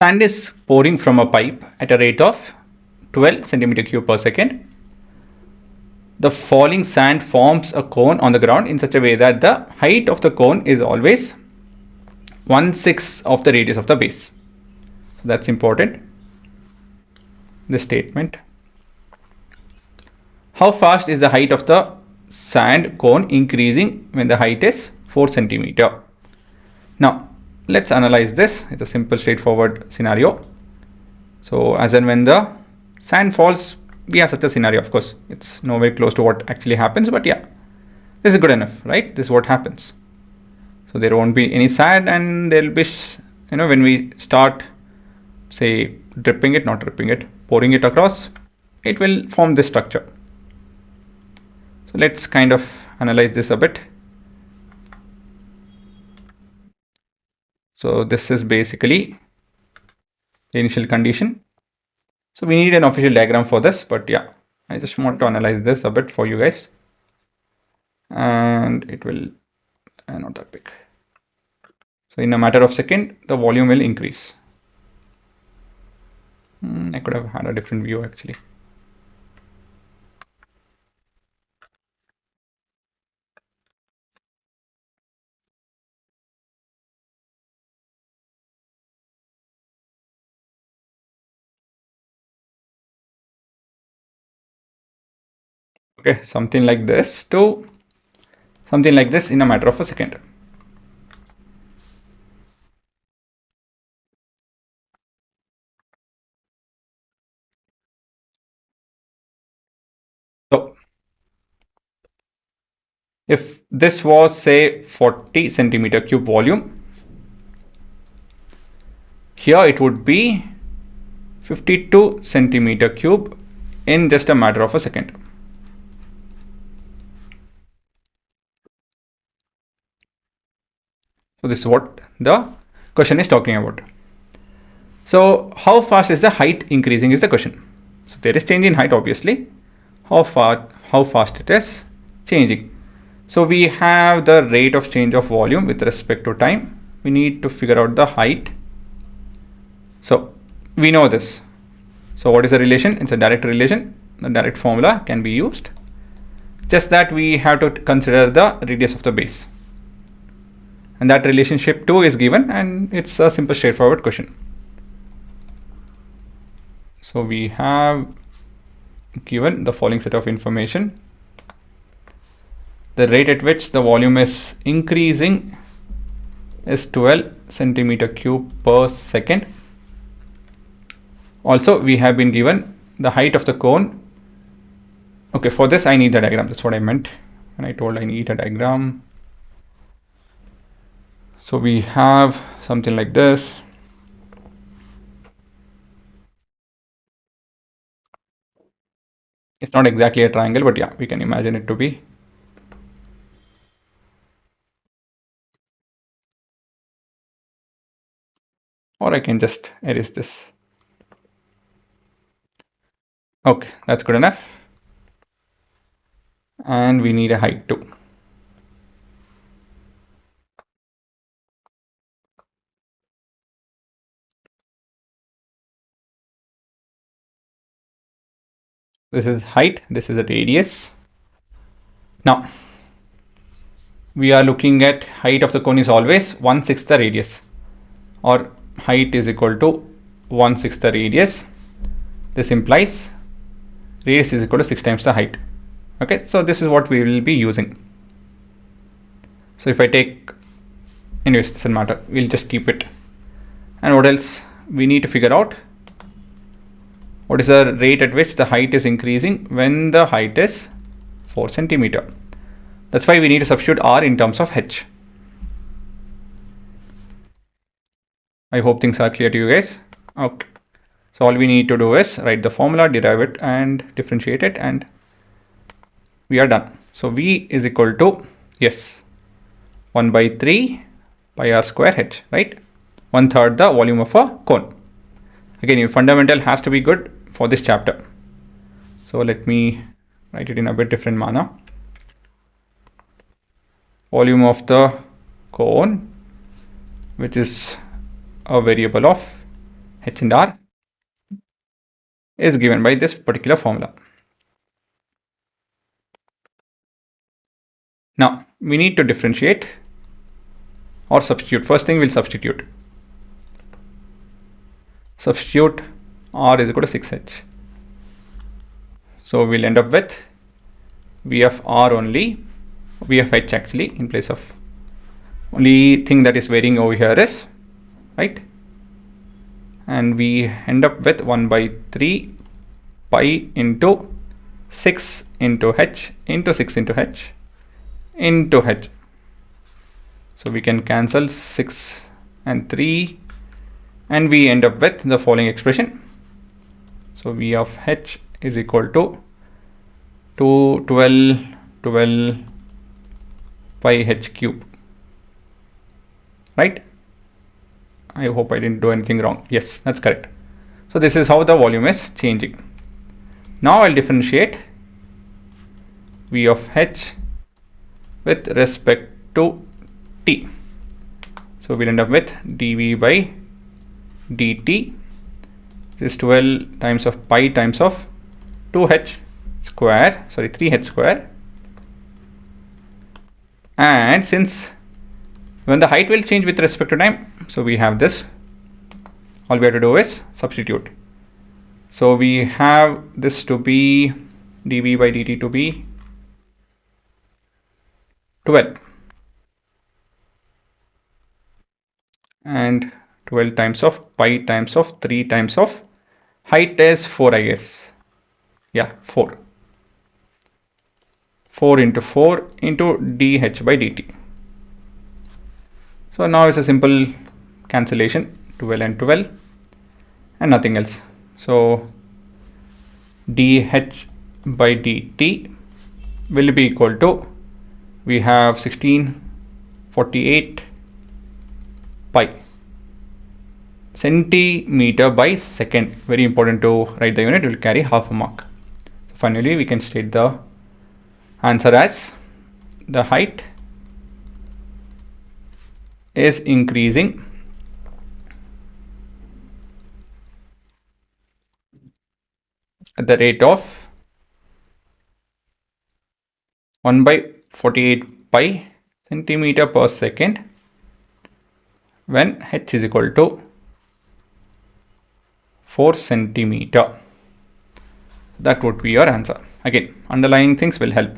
Sand is pouring from a pipe at a rate of 12 centimeter cube per second. The falling sand forms a cone on the ground in such a way that the height of the cone is always 1/6 of the radius of the base. So that's important. This statement. How fast is the height of the sand cone increasing when the height is 4 centimeter? Now let's analyze this. It's a simple straightforward scenario. So as and when the sand falls, we have such a scenario. Of course, it's nowhere close to what actually happens, but yeah, this is good enough, right? This is what happens. So there won't be any sand, and there'll be, when we start, say, pouring it across, it will form this structure. So let's kind of analyze this a bit. So this is basically the initial condition. So we need an official diagram for this, but yeah, I just want to analyze this a bit for you guys. And it will not that big. So in a matter of second, the volume will increase. I could have had a different view actually. Okay, something like this to something like this in a matter of a second. So if this was, say, 40 centimeter cube volume, here it would be 52 centimeter cube in just a matter of a second. So this is what the question is talking about. So how fast is the height increasing is the question. So there is change in height, obviously. How fast it is changing. So we have the rate of change of volume with respect to time. We need to figure out the height. So we know this. So what is the relation? It's a direct relation. The direct formula can be used. Just that we have to consider the radius of the base. And that relationship too is given, and it's a simple straightforward question. So we have given the following set of information. The rate at which the volume is increasing is 12 centimeter cube per second. Also, we have been given the height of the cone. Okay, for this I need a diagram. That's what I meant when I told I need a diagram. So we have something like this. It's not exactly a triangle, but yeah, we can imagine it to be. Or I can just erase this. Okay, that's good enough. And we need a height too. This is height, this is a radius. Now, we are looking at height of the cone is always 1/6 the radius, or height is equal to 1/6 the radius. This implies radius is equal to 6 times the height. Okay, so this is what we will be using. So if I take, anyways, it doesn't matter, we'll just keep it. And what else? We need to figure out what is the rate at which the height is increasing when the height is 4 centimeter. That's why we need to substitute r in terms of h. I hope things are clear to you guys. Okay, so all we need to do is write the formula, derive it and differentiate it, and we are done. So v is equal to, yes, 1/3 pi r square h, right? 1/3 the volume of a cone. Again, your fundamental has to be good for this chapter. So let me write it in a bit different manner. Volume of the cone, which is a variable of h and r is given by this particular formula. Now we need to differentiate or substitute. First thing we'll substitute. Substitute r is equal to 6h. So we'll end up with v of r only, v of h actually, in place of only thing that is varying over here is, right? And we end up with 1 by 3 pi into 6 into h into 6 into h into h. So we can cancel 6 and 3 and we end up with the following expression. So v of h is equal to 12 pi h cube, right? I hope I didn't do anything wrong. Yes, that's correct. So this is how the volume is changing. Now I'll differentiate v of h with respect to t. So we'll end up with dv by dt. This is 12 times of pi times of 2h square, sorry 3h square. And since when the height will change with respect to time, so we have this, all we have to do is substitute. So we have this to be dv by dt to be 12 and 12 times of pi times of 3 times of height is 4, I guess. Yeah, 4 into 4 into dh by dt. So now it's a simple cancellation, 12 and 12 and nothing else. So dh by dt will be equal to, we have 1648 pi centimeter by second. Very important to write the unit, will carry half a mark. So finally we can state the answer as the height is increasing at the rate of 1 by 48 pi centimeter per second when h is equal to 4 centimeter. That would be your answer. Again, underlying things will help.